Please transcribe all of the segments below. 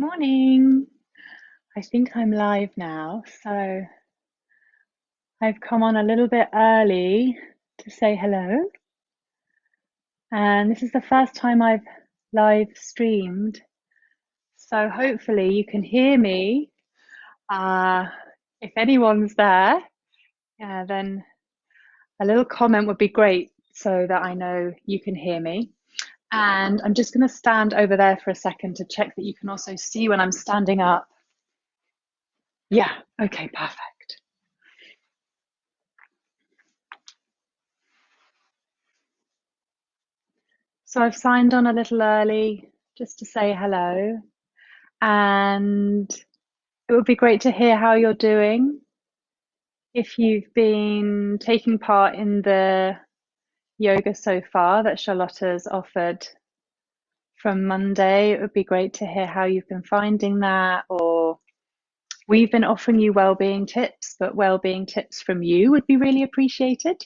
Morning. I think I'm live now, so I've come on a little bit early to say hello. And this is the first time I've live streamed, so hopefully you can hear me. If anyone's there, then a little comment would be great so that I know you can hear me. And I'm just going to stand over there for a second to check that you can also see when I'm standing up. Yeah, okay, perfect. So I've signed on a little early just to say hello, and it would be great to hear how you're doing. If you've been taking part in the yoga so far that Charlotta's offered from Monday, it would be great to hear how you've been finding that, or we've been offering you well-being tips, but well-being tips from you would be really appreciated.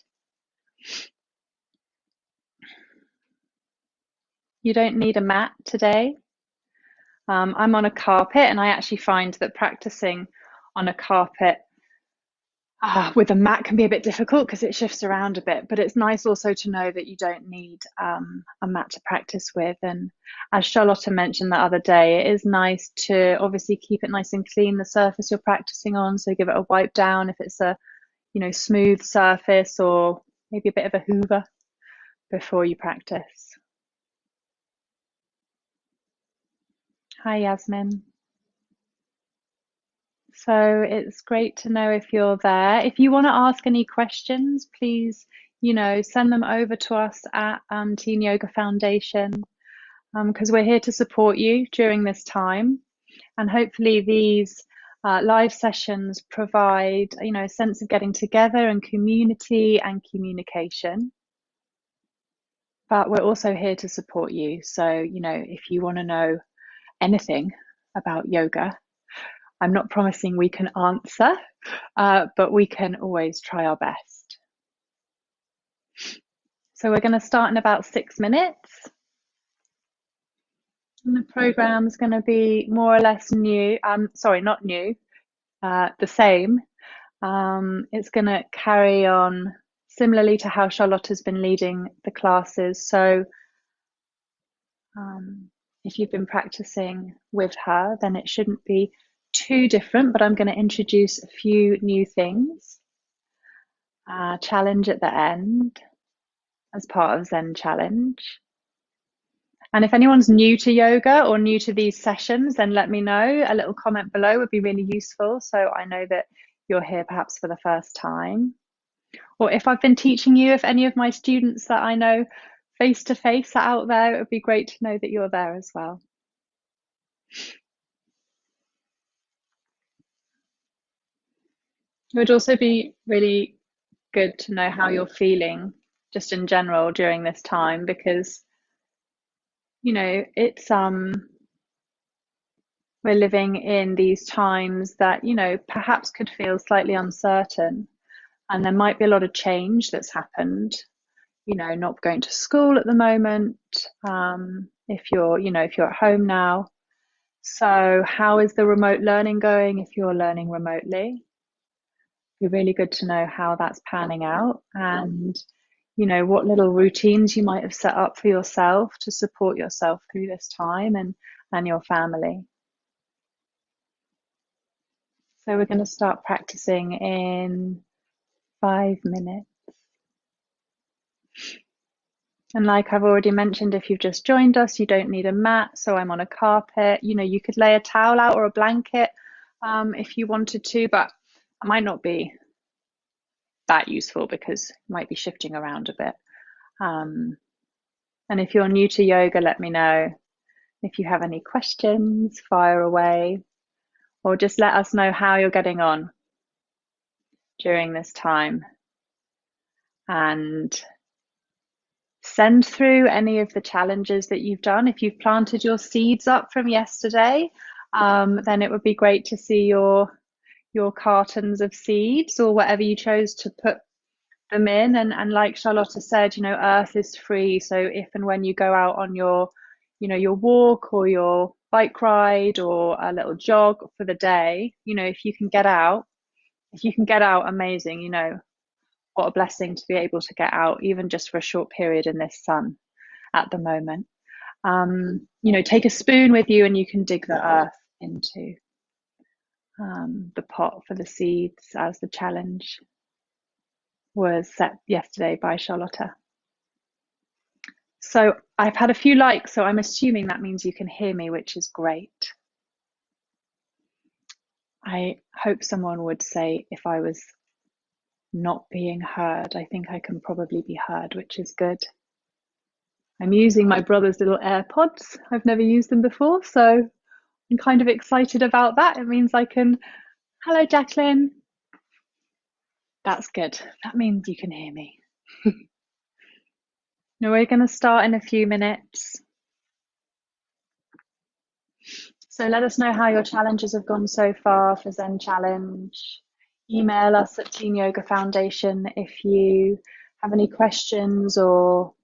You don't need a mat today. I'm on a carpet, and I actually find that practicing on a carpet with a mat can be a bit difficult because it shifts around a bit, but it's nice also to know that you don't need a mat to practice with. And as Charlotta mentioned the other day, it is nice to obviously keep it nice and clean, the surface you're practicing on. So give it a wipe down if it's a smooth surface, or maybe a bit of a hoover before you practice. Hi, Yasmin. So it's great to know if you're there. If you want to ask any questions, please, send them over to us at Teen Yoga Foundation, because we're here to support you during this time. And hopefully these live sessions provide, a sense of getting together and community and communication. But we're also here to support you. So, if you want to know anything about yoga, I'm not promising we can answer, but we can always try our best. So we're going to start in about 6 minutes. And the program is going to be more or less new. Sorry, not new, the same. It's going to carry on similarly to how Charlotta's been leading the classes. So if you've been practicing with her, then it shouldn't be too different, but I'm going to introduce a few new things. Challenge at the end as part of Zen Challenge. And if anyone's new to yoga or new to these sessions, then let me know. A little comment below would be really useful, so I know that you're here perhaps for the first time. Or if I've been teaching you, if any of my students that I know face to face are out there, it would be great to know that you're there as well. It would also be really good to know how you're feeling just in general during this time, because it's we're living in these times that perhaps could feel slightly uncertain, and there might be a lot of change that's happened. Not going to school at the moment, if you're at home now. So how is the remote learning going if you're learning remotely? It'd be really good to know how that's panning out, and what little routines you might have set up for yourself to support yourself through this time, and your family. So we're going to start practicing in 5 minutes. And like I've already mentioned, if you've just joined us, you don't need a mat. So I'm on a carpet. You could lay a towel out or a blanket if you wanted to, but it might not be that useful because it might be shifting around a bit. And if you're new to yoga, let me know. If you have any questions, fire away, or just let us know how you're getting on during this time. And send through any of the challenges that you've done. If you've planted your seeds up from yesterday, then it would be great to see your cartons of seeds, or whatever you chose to put them in. And like Charlotta said, earth is free. So if and when you go out on your your walk or your bike ride or a little jog for the day, if you can get out, amazing, what a blessing to be able to get out, even just for a short period in this sun at the moment. Take a spoon with you and you can dig the earth into the pot for the seeds, as the challenge was set yesterday by Charlotta. So I've had a few likes, so I'm assuming that means you can hear me, which is great. I hope someone would say if I was not being heard. I think I can probably be heard, which is good. I'm using my brother's little AirPods. I've never used them before, so I'm kind of excited about that. It means I can... Hello, Jacqueline. That's good. That means you can hear me. Now we're going to start in a few minutes. So let us know how your challenges have gone so far for Zen Challenge. Email us at Teen Yoga Foundation if you have any questions, or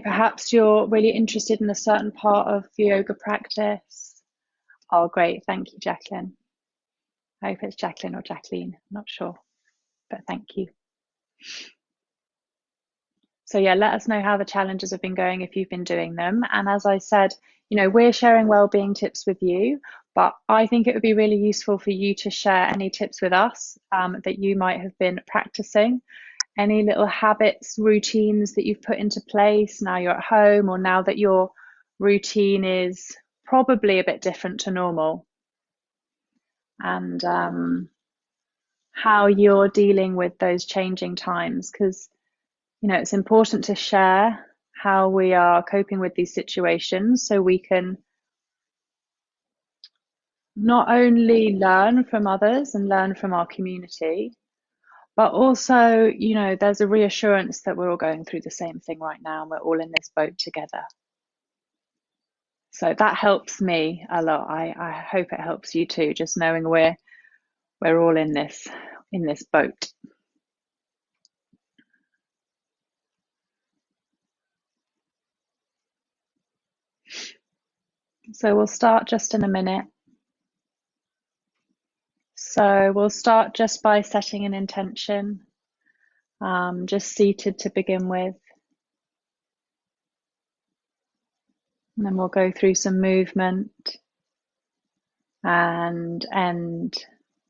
perhaps you're really interested in a certain part of the yoga practice. Oh, great. Thank you, Jacqueline. I hope it's Jacqueline or Jacqueline. I'm not sure, but thank you. So yeah, let us know how the challenges have been going if you've been doing them. And as I said, we're sharing well-being tips with you, but I think it would be really useful for you to share any tips with us that you might have been practicing, any little habits, routines that you've put into place now you're at home, or now that your routine is probably a bit different to normal, and how you're dealing with those changing times, because it's important to share how we are coping with these situations so we can not only learn from others and learn from our community, but also, there's a reassurance that we're all going through the same thing right now and we're all in this boat together. So that helps me a lot. I hope it helps you too, just knowing we're all in this boat. So we'll start just in a minute. So we'll start just by setting an intention, just seated to begin with. And then we'll go through some movement and end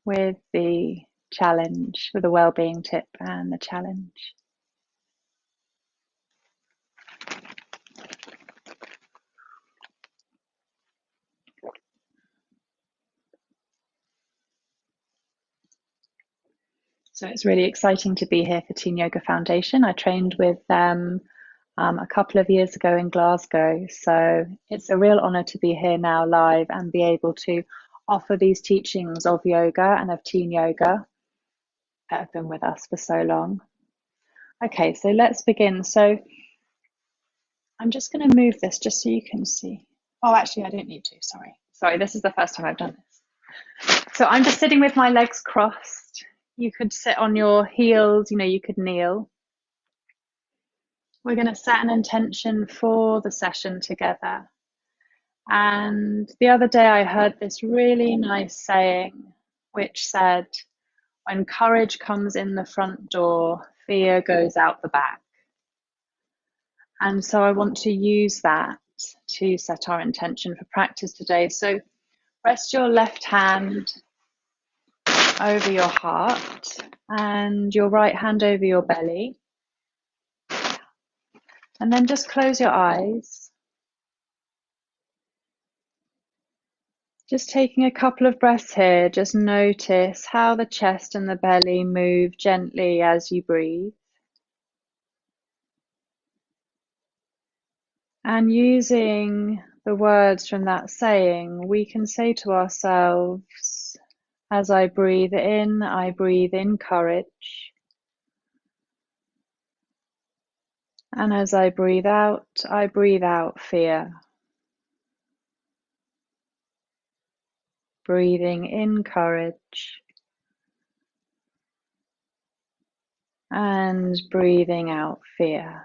with the challenge, with a well-being tip and the challenge. So it's really exciting to be here for Teen Yoga Foundation. I trained with them a couple of years ago in Glasgow. So it's a real honor to be here now live and be able to offer these teachings of yoga and of teen yoga that have been with us for so long. Okay, so let's begin. So I'm just going to move this just so you can see. Oh, actually, I don't need to. Sorry, this is the first time I've done this. So I'm just sitting with my legs crossed. You could sit on your heels, you could kneel. We're going to set an intention for the session together. And the other day I heard this really nice saying, which said, when courage comes in the front door, fear goes out the back. And so I want to use that to set our intention for practice today. So rest your left hand over your heart and your right hand over your belly. And then just close your eyes. Just taking a couple of breaths here, just notice how the chest and the belly move gently as you breathe. And using the words from that saying, we can say to ourselves, as I breathe in courage. And as I breathe out fear. Breathing in courage. And breathing out fear.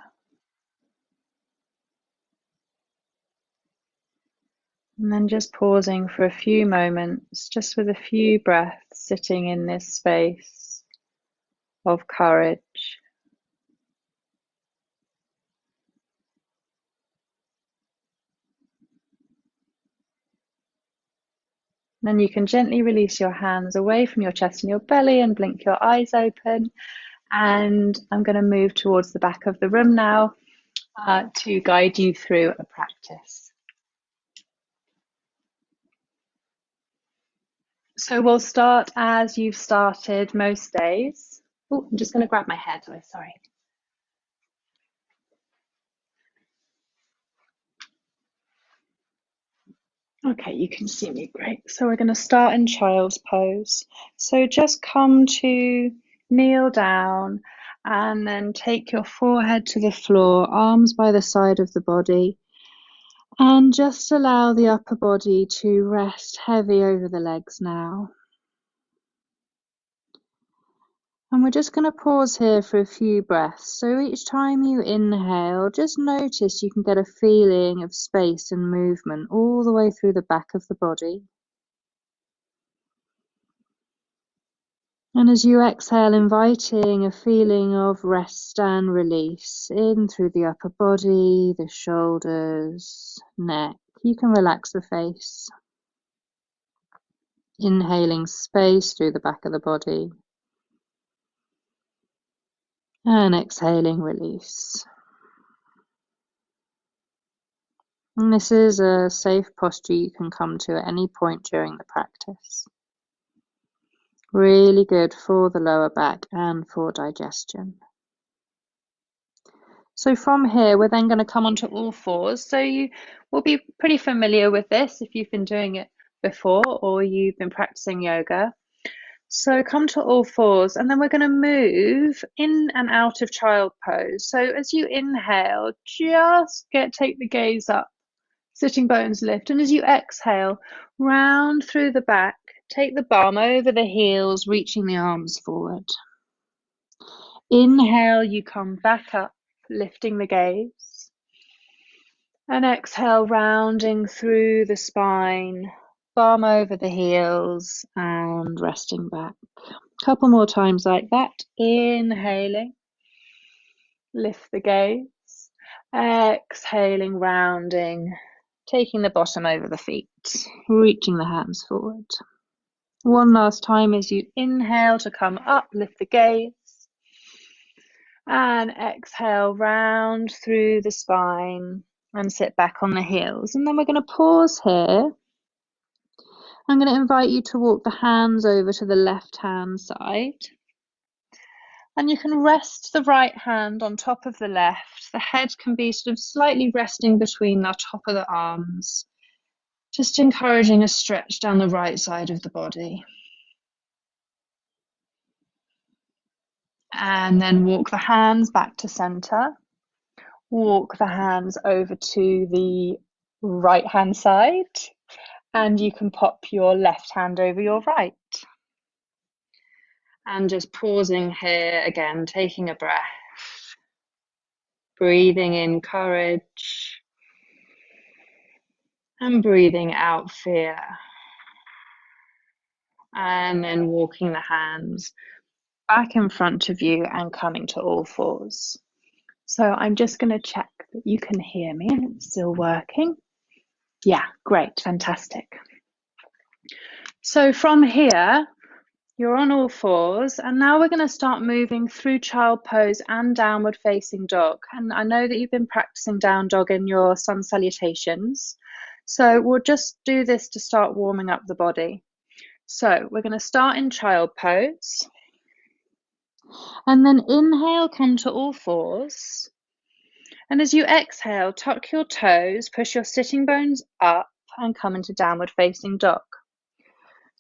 And then just pausing for a few moments, just with a few breaths, sitting in this space of courage. Then you can gently release your hands away from your chest and your belly and blink your eyes open. And I'm going to move towards the back of the room now to guide you through a practice. So we'll start as you've started most days. Oh, I'm just going to grab my hair tie, sorry. Okay, you can see me great. So we're going to start in child's pose. So just come to kneel down and then take your forehead to the floor, arms by the side of the body, and just allow the upper body to rest heavy over the legs now. And we're just going to pause here for a few breaths. So each time you inhale, just notice you can get a feeling of space and movement all the way through the back of the body. And as you exhale, inviting a feeling of rest and release in through the upper body, the shoulders, neck. You can relax the face. Inhaling space through the back of the body. And exhaling, release. And this is a safe posture you can come to at any point during the practice. Really good for the lower back and for digestion. So from here, we're then going to come onto all fours. So you will be pretty familiar with this if you've been doing it before or you've been practicing yoga. So come to all fours, and then we're going to move in and out of child pose. So as you inhale, just take the gaze up, sitting bones lift. And as you exhale, round through the back, take the bum over the heels, reaching the arms forward. Inhale, you come back up, lifting the gaze. And exhale, rounding through the spine, bum over the heels and resting back. Couple more times like that. Inhaling, lift the gaze. Exhaling, rounding, taking the bottom over the feet, reaching the hands forward. One last time as you inhale to come up, lift the gaze. And exhale, round through the spine and sit back on the heels. And then we're going to pause here. I'm going to invite you to walk the hands over to the left hand side. And you can rest the right hand on top of the left. The head can be sort of slightly resting between the top of the arms, just encouraging a stretch down the right side of the body. And then walk the hands back to center. Walk the hands over to the right hand side. And you can pop your left hand over your right. And just pausing here again, taking a breath. Breathing in courage. And breathing out fear. And then walking the hands back in front of you and coming to all fours. So I'm just going to check that you can hear me and it's still working. Yeah, great, fantastic. So from here, you're on all fours, and now we're going to start moving through child pose and downward facing dog. And I know that you've been practicing down dog in your sun salutations. So we'll just do this to start warming up the body. So we're going to start in child pose. And then inhale, come to all fours. And as you exhale, tuck your toes, push your sitting bones up and come into downward facing dog.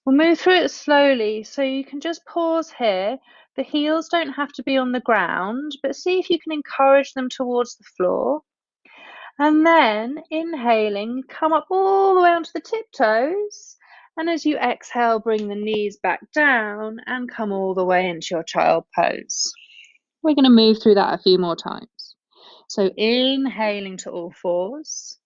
We'll move through it slowly, so you can just pause here. The heels don't have to be on the ground, but see if you can encourage them towards the floor. And then inhaling, come up all the way onto the tiptoes. And as you exhale, bring the knees back down and come all the way into your child pose. We're going to move through that a few more times. So inhaling to all fours.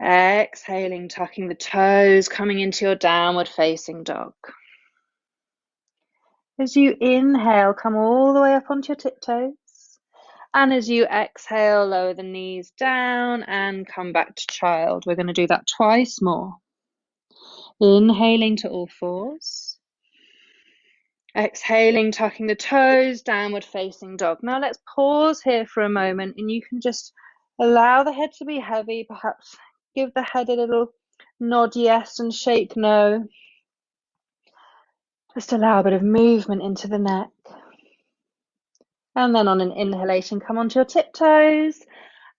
Exhaling, tucking the toes, coming into your downward facing dog. As you inhale, come all the way up onto your tiptoes. And as you exhale, lower the knees down and come back to child. We're going to do that twice more. Inhaling to all fours. Exhaling, tucking the toes, downward facing dog. Now let's pause here for a moment and you can just allow the head to be heavy. Perhaps give the head a little nod yes and shake no. Just allow a bit of movement into the neck. And then on an inhalation, come onto your tiptoes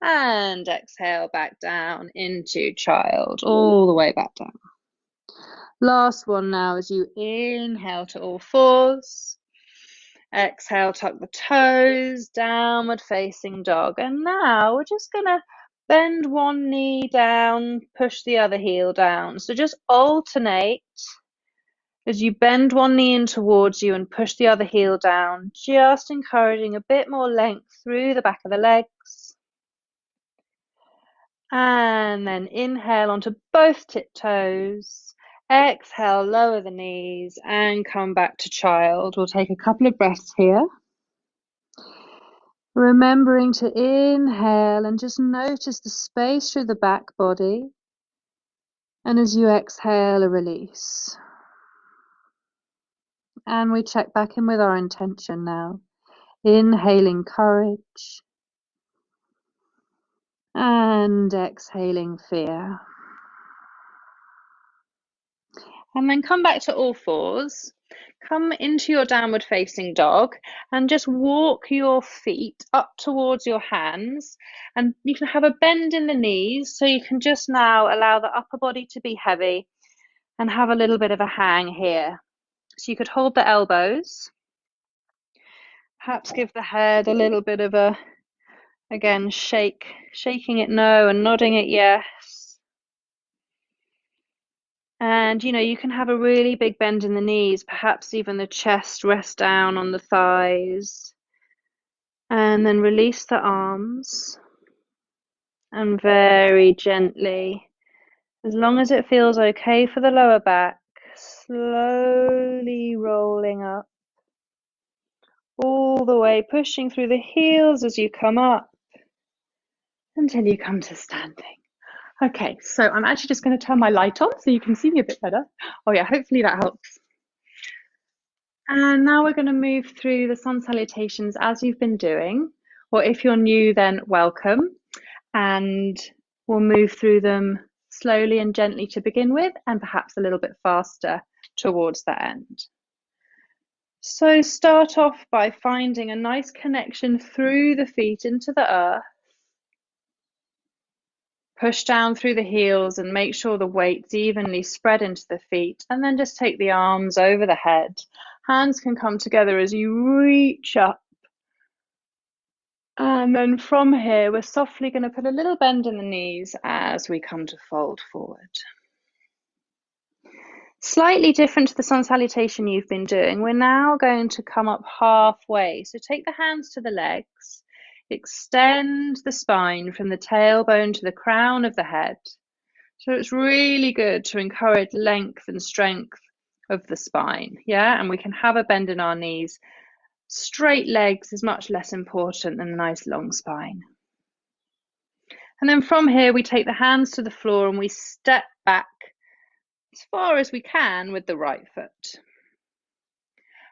and exhale back down into child, all the way back down. Last one now as you inhale to all fours. Exhale, tuck the toes, downward facing dog. And now we're just going to bend one knee down, push the other heel down. So just alternate as you bend one knee in towards you and push the other heel down, just encouraging a bit more length through the back of the legs. And then inhale onto both tiptoes. Exhale, lower the knees and come back to child. We'll take a couple of breaths here. Remembering to inhale and just notice the space through the back body. And as you exhale, a release. And we check back in with our intention now. Inhaling courage. And exhaling fear. And then come back to all fours. Come into your downward facing dog and just walk your feet up towards your hands. And you can have a bend in the knees, so you can just now allow the upper body to be heavy and have a little bit of a hang here. So you could hold the elbows, perhaps give the head a little bit of a, again, shaking it no and nodding it yes. And, you know, you can have a really big bend in the knees, perhaps even the chest rest down on the thighs. And then release the arms. And very gently, as long as it feels okay for the lower back, slowly rolling up. All the way, pushing through the heels as you come up until you come to standing. Okay, so I'm actually just going to turn my light on so you can see me a bit better. Oh yeah, hopefully that helps. And now we're going to move through the sun salutations as you've been doing, or if you're new, then welcome. And we'll move through them slowly and gently to begin with, and perhaps a little bit faster towards the end. So start off by finding a nice connection through the feet into the earth. Push down through the heels and make sure the weight's evenly spread into the feet, and then just take the arms over the head. Hands can come together as you reach up. And then from here, we're softly going to put a little bend in the knees as we come to fold forward. Slightly different to the sun salutation you've been doing, we're now going to come up halfway. So take the hands to the legs, extend the spine from the tailbone to the crown of the head. So it's really good to encourage length and strength of the spine, yeah? And we can have a bend in our knees. Straight legs is much less important than a nice long spine. And then from here, we take the hands to the floor and we step back as far as we can with the right foot.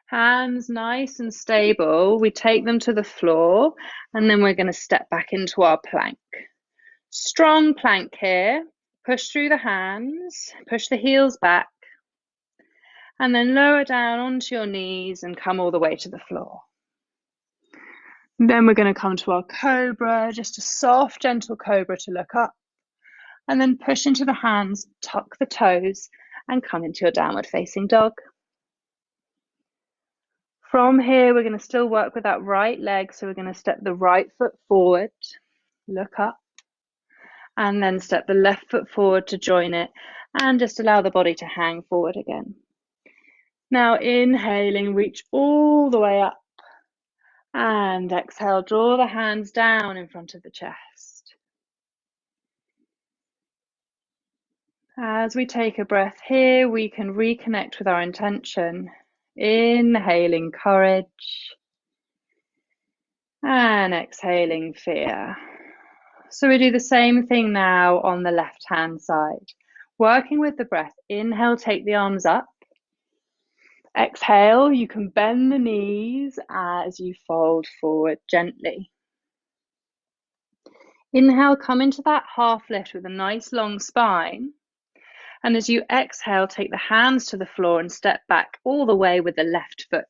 Hands nice and stable. We take them to the floor and then we're going to step back into our plank. Strong plank here. Push through the hands, push the heels back, and then lower down onto your knees and come all the way to the floor. And then we're going to come to our cobra, just a soft, gentle cobra to look up. And then push into the hands, tuck the toes, and come into your downward facing dog. From here, we're going to still work with that right leg. So we're going to step the right foot forward, look up, and then step the left foot forward to join it, and just allow the body to hang forward again. Now inhaling, reach all the way up, and exhale, draw the hands down in front of the chest. As we take a breath here, we can reconnect with our intention. Inhaling courage and exhaling fear. So we do the same thing now on the left-hand side. Working with the breath, inhale, take the arms up. Exhale, you can bend the knees as you fold forward gently. Inhale, come into that half lift with a nice long spine. And as you exhale, take the hands to the floor and step back all the way with the left foot.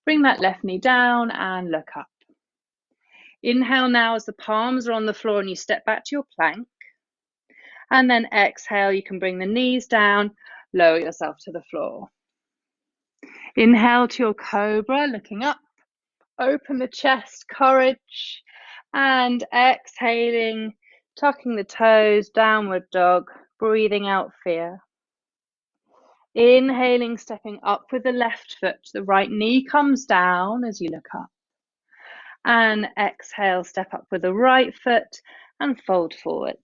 Bring that left knee down and look up. Inhale now as the palms are on the floor and you step back to your plank. And then exhale, you can bring the knees down, lower yourself to the floor. Inhale to your cobra, looking up. Open the chest, courage. And exhaling, tucking the toes, downward dog, breathing out fear. Inhaling, stepping up with the left foot. The right knee comes down as you look up. And exhale, step up with the right foot and fold forward.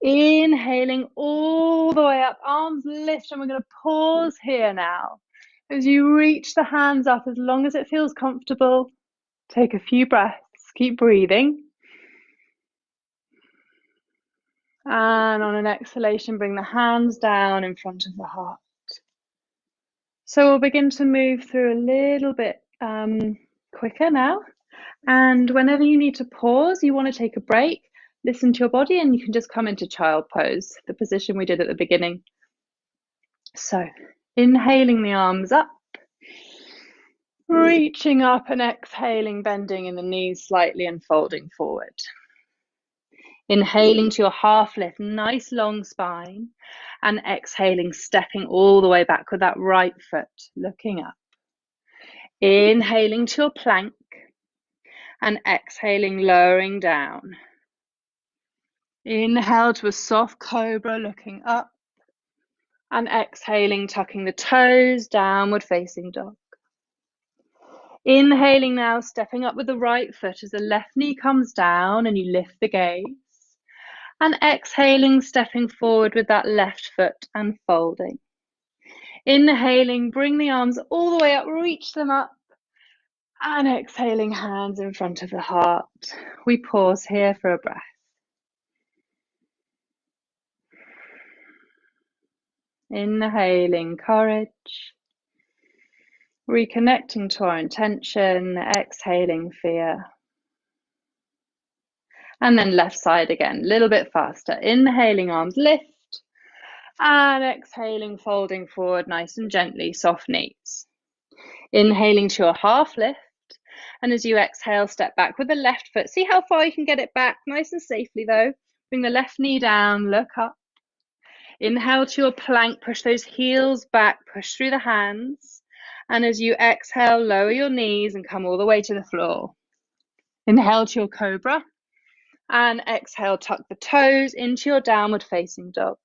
Inhaling all the way up, arms lift, and we're going to pause here now. As you reach the hands up, as long as it feels comfortable, take a few breaths, keep breathing. And on an exhalation, bring the hands down in front of the heart. So we'll begin to move through a little bit quicker now. And whenever you need to pause, you want to take a break, listen to your body, and you can just come into child pose, the position we did at the beginning. So inhaling the arms up, reaching up and exhaling, bending in the knees slightly and folding forward. Inhaling to your half lift, nice long spine, and exhaling, stepping all the way back with that right foot, looking up. Inhaling to your plank and exhaling, lowering down. Inhale to a soft cobra, looking up, and exhaling, tucking the toes, downward facing dog. Inhaling now, stepping up with the right foot as the left knee comes down and you lift the gaze. And exhaling, stepping forward with that left foot and folding. Inhaling, bring the arms all the way up, reach them up. And exhaling, hands in front of the heart. We pause here for a breath. Inhaling courage. Reconnecting to our intention, exhaling fear. And then left side again, a little bit faster. Inhaling, arms lift. And exhaling, folding forward nice and gently, soft knees. Inhaling to your half lift. And as you exhale, step back with the left foot. See how far you can get it back, nice and safely though. Bring the left knee down, look up. Inhale to your plank, push those heels back, push through the hands. And as you exhale, lower your knees and come all the way to the floor. Inhale to your cobra. And exhale, tuck the toes into your downward facing dog.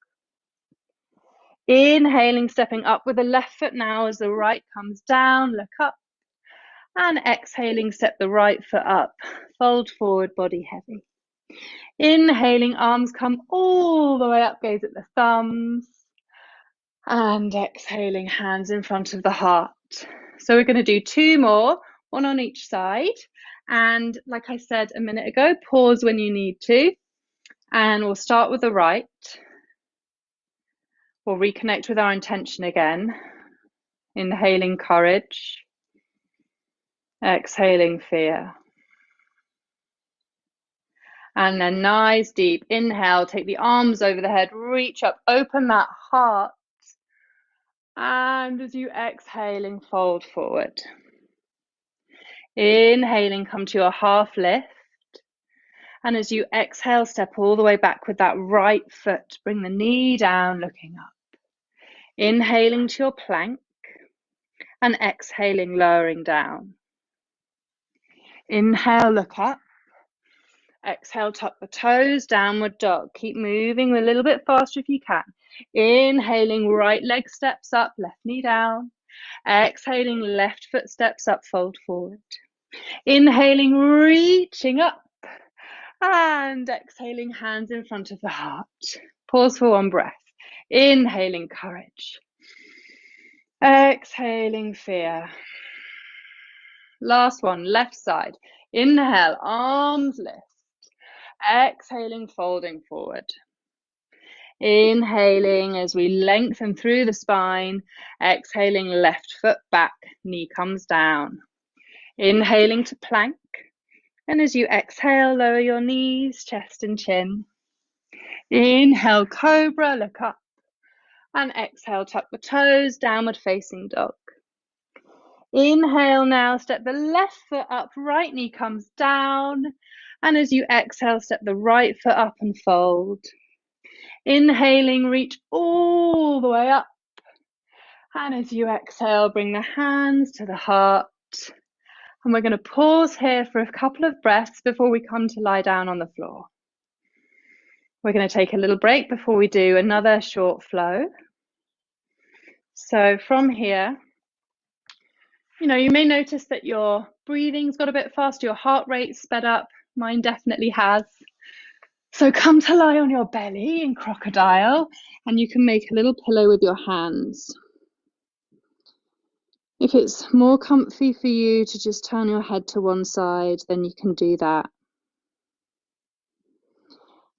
Inhaling, stepping up with the left foot now as the right comes down, look up. And exhaling, step the right foot up, fold forward, body heavy. Inhaling, arms come all the way up, gaze at the thumbs. And exhaling, hands in front of the heart. So we're going to do two more, one on each side. And like I said a minute ago, pause when you need to. And we'll start with the right. We'll reconnect with our intention again. Inhaling courage. Exhaling fear. And then nice deep inhale, take the arms over the head, reach up, open that heart. And as you exhaling, fold forward. Inhaling, come to your half lift. And as you exhale, step all the way back with that right foot. Bring the knee down, looking up. Inhaling to your plank. And exhaling, lowering down. Inhale, look up. Exhale, tuck the toes, downward dog. Keep moving a little bit faster if you can. Inhaling, right leg steps up, left knee down. Exhaling, left foot steps up, fold forward. Inhaling, reaching up. And exhaling, hands in front of the heart. Pause for one breath. Inhaling courage. Exhaling fear. Last one, left side. Inhale, arms lift. Exhaling, folding forward. Inhaling as we lengthen through the spine. Exhaling, left foot back, knee comes down. Inhaling to plank. And as you exhale, lower your knees, chest and chin. Inhale, cobra, look up. And exhale, tuck the toes, downward facing dog. Inhale now, step the left foot up, right knee comes down. And as you exhale, step the right foot up and fold. Inhaling, reach all the way up. And as you exhale, bring the hands to the heart. And we're going to pause here for a couple of breaths before we come to lie down on the floor. We're going to take a little break before we do another short flow. So from here, you may notice that your breathing's got a bit faster, your heart rate sped up. Mine definitely has. So come to lie on your belly in crocodile, and you can make a little pillow with your hands. If it's more comfy for you to just turn your head to one side, then you can do that.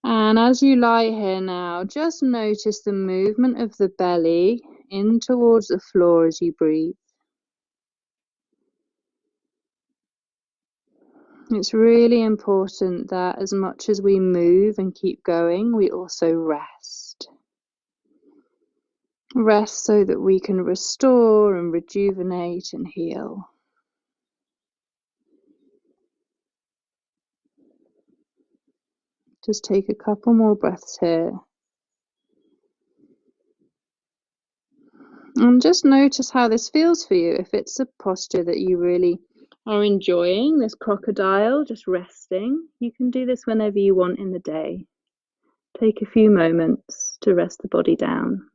And as you lie here now, just notice the movement of the belly in towards the floor as you breathe. It's really important that as much as we move and keep going, we also rest. Rest so that we can restore and rejuvenate and heal. Just take a couple more breaths here. And just notice how this feels for you. If it's a posture that you really are enjoying, this crocodile, just resting, you can do this whenever you want in the day. Take a few moments to rest the body down.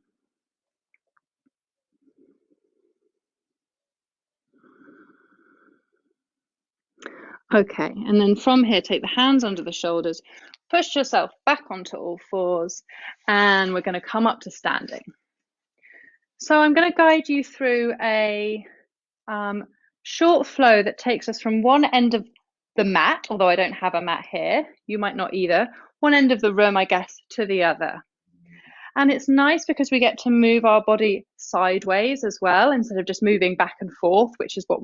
Okay, and then from here, take the hands under the shoulders, push yourself back onto all fours, and we're going to come up to standing. So I'm going to guide you through a short flow that takes us from one end of the mat, although I don't have a mat here, you might not either, one end of the room, I guess, to the other. And it's nice because we get to move our body sideways as well, instead of just moving back and forth, which is what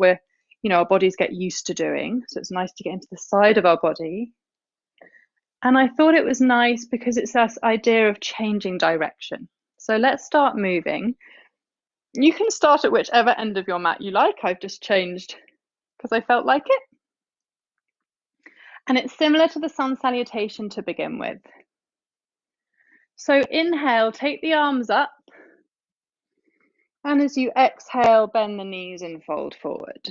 our bodies get used to doing. So it's nice to get into the side of our body. And I thought it was nice because it's this idea of changing direction. So let's start moving. You can start at whichever end of your mat you like. I've just changed because I felt like it. And it's similar to the sun salutation to begin with. So inhale, take the arms up. And as you exhale, bend the knees and fold forward.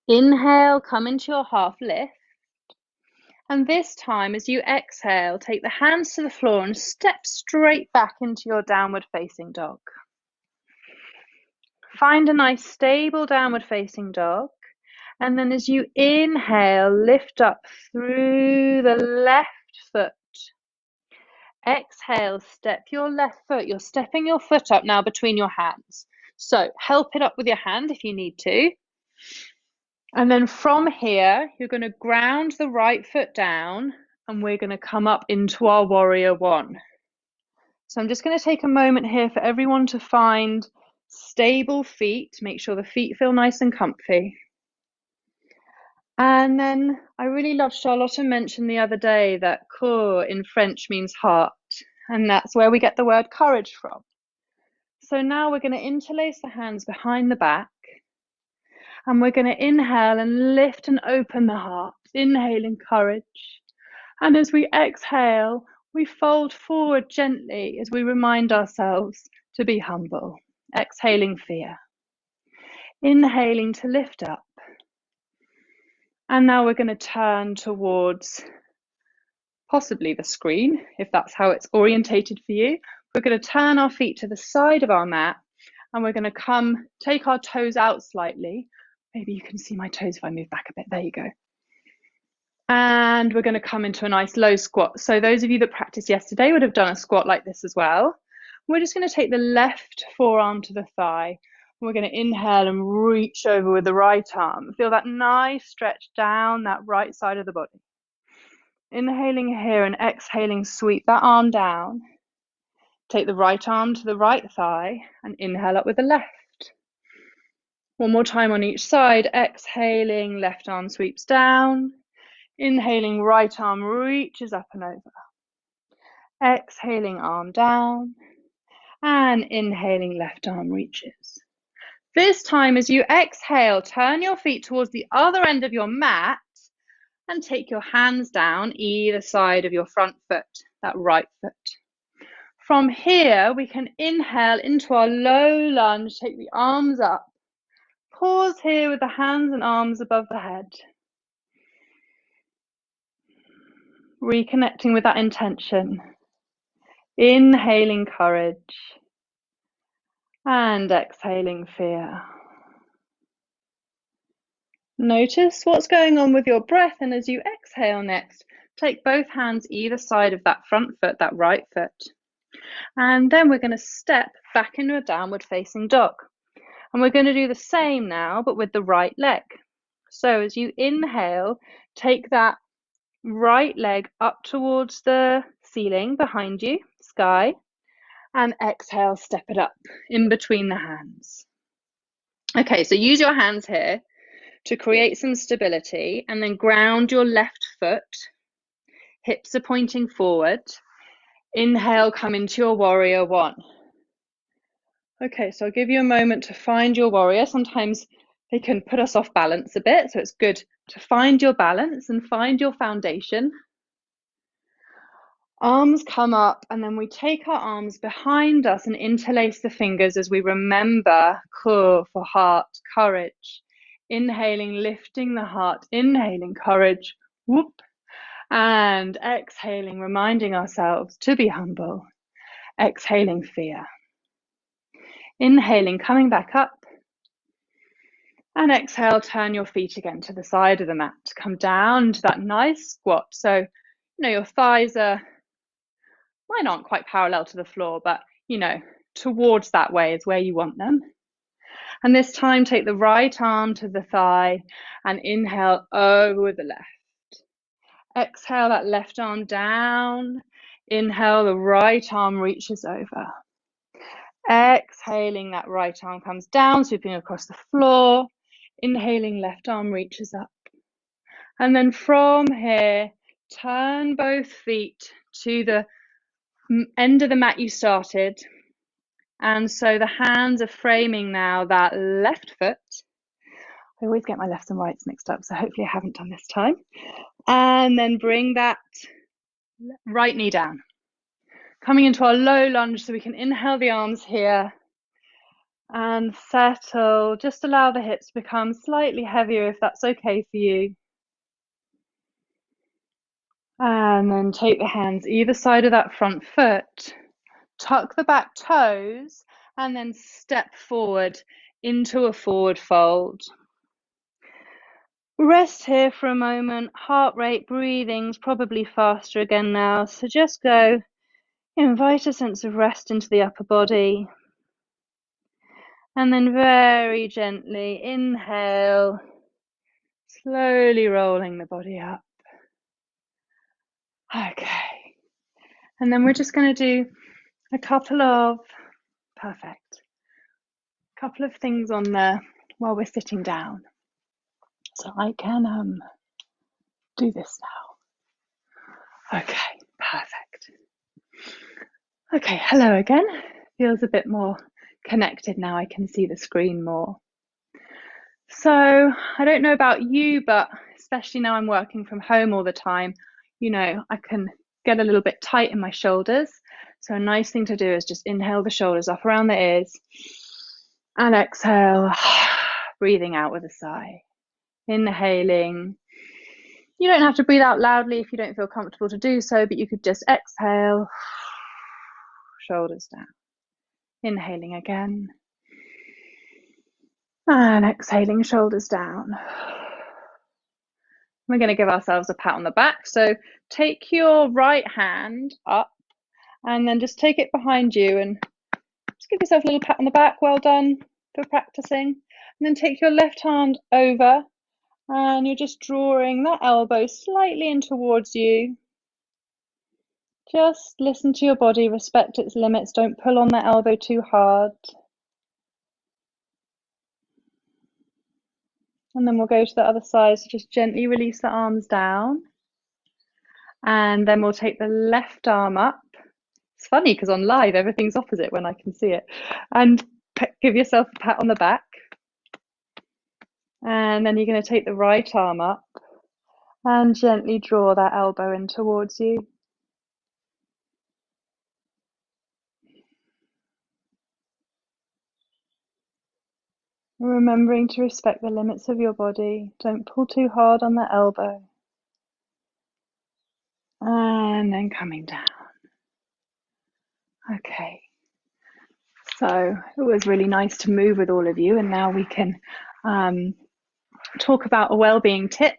Inhale, come into your half lift. And this time, as you exhale, take the hands to the floor and step straight back into your downward facing dog. Find a nice stable downward facing dog. And then as you inhale, lift up through the left foot. Exhale, step your left foot. You're stepping your foot up now between your hands. So help it up with your hand if you need to. And then from here, you're going to ground the right foot down and we're going to come up into our warrior one. So I'm just going to take a moment here for everyone to find stable feet. Make sure the feet feel nice and comfy. And then I really love Charlotte mentioned the other day that cœur in French means heart, and that's where we get the word courage from. So now we're going to interlace the hands behind the back, and we're going to inhale and lift and open the heart, inhaling courage. And as we exhale, we fold forward gently as we remind ourselves to be humble, exhaling fear, inhaling to lift up. And now we're going to turn towards possibly the screen, if that's how it's orientated for you. We're going to turn our feet to the side of our mat and we're going to take our toes out slightly. Maybe you can see my toes if I move back a bit. There you go. And we're going to come into a nice low squat. So those of you that practiced yesterday would have done a squat like this as well. We're just going to take the left forearm to the thigh. We're going to inhale and reach over with the right arm. Feel that nice stretch down that right side of the body. Inhaling here and exhaling, sweep that arm down. Take the right arm to the right thigh and inhale up with the left. One more time on each side. Exhaling, left arm sweeps down. Inhaling, right arm reaches up and over. Exhaling, arm down. And inhaling, left arm reaches. This time, as you exhale, turn your feet towards the other end of your mat and take your hands down either side of your front foot, that right foot. From here, we can inhale into our low lunge, take the arms up. Pause here with the hands and arms above the head. Reconnecting with that intention. Inhaling courage. And exhaling fear. Notice what's going on with your breath, and as you exhale next, take both hands either side of that front foot, that right foot. And then we're going to step back into a downward facing dog. And we're going to do the same now, but with the right leg. So as you inhale, take that right leg up towards the ceiling behind you, sky, and exhale, step it up in between the hands. Okay, so use your hands here to create some stability, and then ground your left foot. Hips are pointing forward. Inhale, come into your warrior one. Okay, so I'll give you a moment to find your warrior. Sometimes they can put us off balance a bit, so it's good to find your balance and find your foundation. Arms come up, and then we take our arms behind us and interlace the fingers as we remember Kur for heart, courage. Inhaling, lifting the heart, inhaling courage, whoop, and exhaling, reminding ourselves to be humble. Exhaling fear. Inhaling, coming back up. And exhale, turn your feet again to the side of the mat. Come down to that nice squat. So, your thighs are, mine aren't quite parallel to the floor, but, towards that way is where you want them. And this time, take the right arm to the thigh and inhale over with the left. Exhale that left arm down. Inhale, the right arm reaches over. Exhaling, that right arm comes down, sweeping across the floor. Inhaling, left arm reaches up. And then from here, turn both feet to the end of the mat you started. And so the hands are framing now that left foot. I always get my lefts and rights mixed up, so hopefully I haven't done this time. And then bring that right knee down. Coming into our low lunge, so we can inhale the arms here and settle. Just allow the hips to become slightly heavier if that's okay for you. And then take the hands either side of that front foot, tuck the back toes, and then step forward into a forward fold. Rest here for a moment. Heart rate, breathing's probably faster again now, so just go. Invite a sense of rest into the upper body. And then very gently inhale, slowly rolling the body up. Okay. And then we're just going to do a couple of things on there while we're sitting down. So I can do this now. Okay, perfect. Okay, hello again. Feels a bit more connected now. I can see the screen more. So I don't know about you, but especially now I'm working from home all the time, I can get a little bit tight in my shoulders. So a nice thing to do is just inhale the shoulders up around the ears and exhale, breathing out with a sigh. Inhaling. You don't have to breathe out loudly if you don't feel comfortable to do so, but you could just exhale, shoulders down. Inhaling again. And exhaling, shoulders down. We're going to give ourselves a pat on the back. So take your right hand up and then just take it behind you and just give yourself a little pat on the back. Well done for practicing. And then take your left hand over and you're just drawing that elbow slightly in towards you. Just listen to your body, respect its limits. Don't pull on that elbow too hard. And then we'll go to the other side. So just gently release the arms down. And then we'll take the left arm up. It's funny because on live, everything's opposite when I can see it. And give yourself a pat on the back. And then you're going to take the right arm up and gently draw that elbow in towards you. Remembering to respect the limits of your body. Don't pull too hard on the elbow. And then coming down. Okay. So it was really nice to move with all of you, and now we can talk about a well-being tip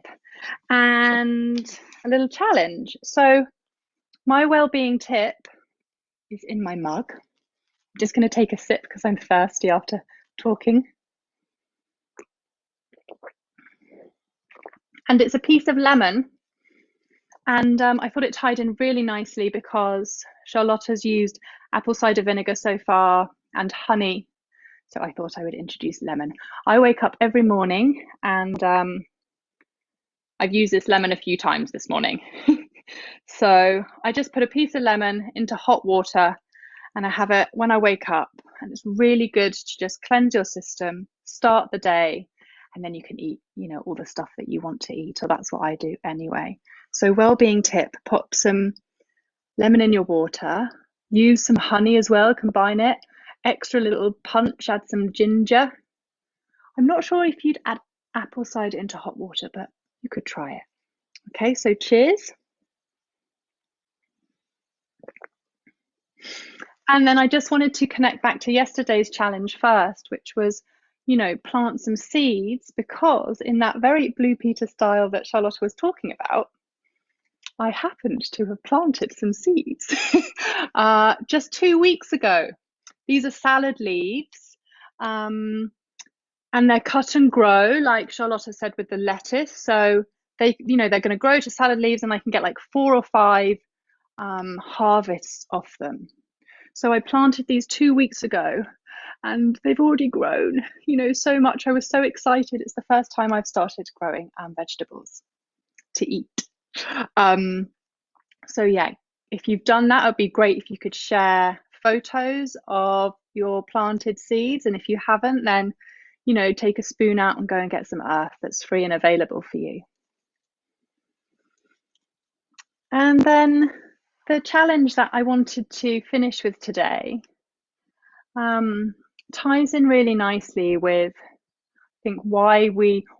and a little challenge. So my well-being tip is in my mug. I'm just going to take a sip because I'm thirsty after talking. And it's a piece of lemon. And I thought it tied in really nicely because Charlotta's used apple cider vinegar so far and honey. So I thought I would introduce lemon. I wake up every morning and I've used this lemon a few times this morning. So I just put a piece of lemon into hot water and I have it when I wake up, and it's really good to just cleanse your system, start the day, and then you can eat, you know, all the stuff that you want to eat. So that's what I do anyway. So well-being tip, put some lemon in your water, use some honey as well, combine it, extra little punch, add some ginger. I'm not sure if you'd add apple cider into hot water, but you could try it. Okay, so cheers. And then I just wanted to connect back to yesterday's challenge first, which was, you know, plant some seeds, because in that very Blue Peter style that Charlotte was talking about, I happened to have planted some seeds just 2 weeks ago. These are salad leaves, and they're cut and grow, like Charlotta said with the lettuce. So they, you know, they're going to grow to salad leaves, and I can get like 4 or 5 harvests off them. So I planted these 2 weeks ago, and they've already grown, you know, so much. I was so excited. It's the first time I've started growing vegetables to eat. So yeah, if you've done that, it'd be great if you could share photos of your planted seeds. And if you haven't, then, you know, take a spoon out and go and get some earth that's free and available for you. And then the challenge that I wanted to finish with today ties in really nicely with, I think, why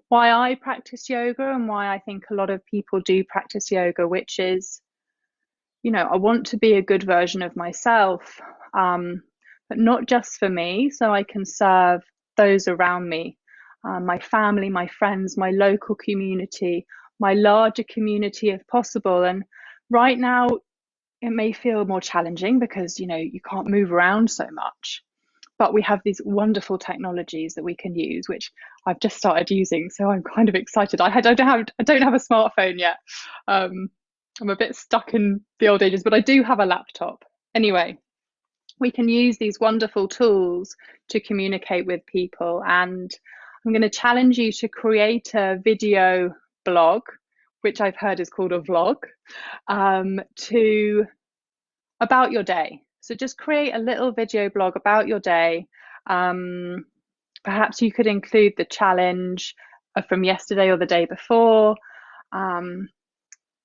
I practice yoga and why I think a lot of people do practice yoga, which is, you know, I want to be a good version of myself, but not just for me, so I can serve those around me, my family, my friends, my local community, my larger community if possible. And right now it may feel more challenging because, you know, you can't move around so much, but we have these wonderful technologies that we can use, which I've just started using, so I'm kind of excited. I don't have a smartphone yet. I'm a bit stuck in the old ages, but I do have a laptop. Anyway, we can use these wonderful tools to communicate with people, and I'm going to challenge you to create a video blog, which I've heard is called a vlog, about your day. So just create a little video blog about your day. Perhaps you could include the challenge from yesterday or the day before,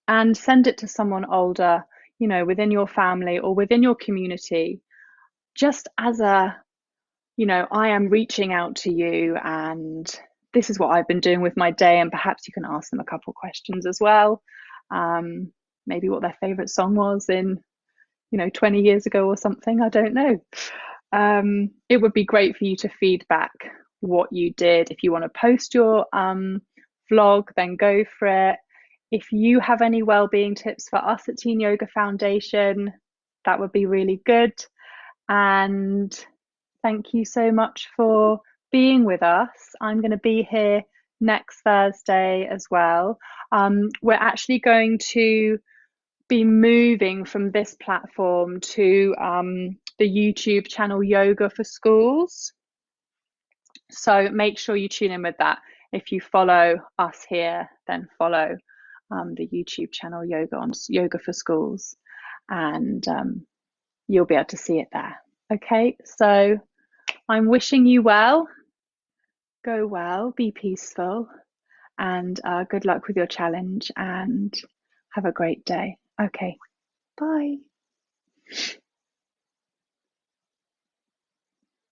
and send it to someone older, you know, within your family or within your community, just as a, you know, I am reaching out to you and this is what I've been doing with my day. And perhaps you can ask them a couple questions as well. Maybe what their favorite song was in, you know, 20 years ago or something. I don't know. It would be great for you to feedback what you did. If you want to post your vlog, then go for it. If you have any well-being tips for us at Teen Yoga Foundation, that would be really good. And thank you so much for being with us. I'm going to be here next Thursday as well. We're actually going to be moving from this platform to the YouTube channel Yoga for Schools. So make sure you tune in with that. If you follow us here, then follow the YouTube channel Yoga for Schools, and you'll be able to see it there. Okay, so I'm wishing you well. Go well, be peaceful, and good luck with your challenge, and have a great day. Okay, bye.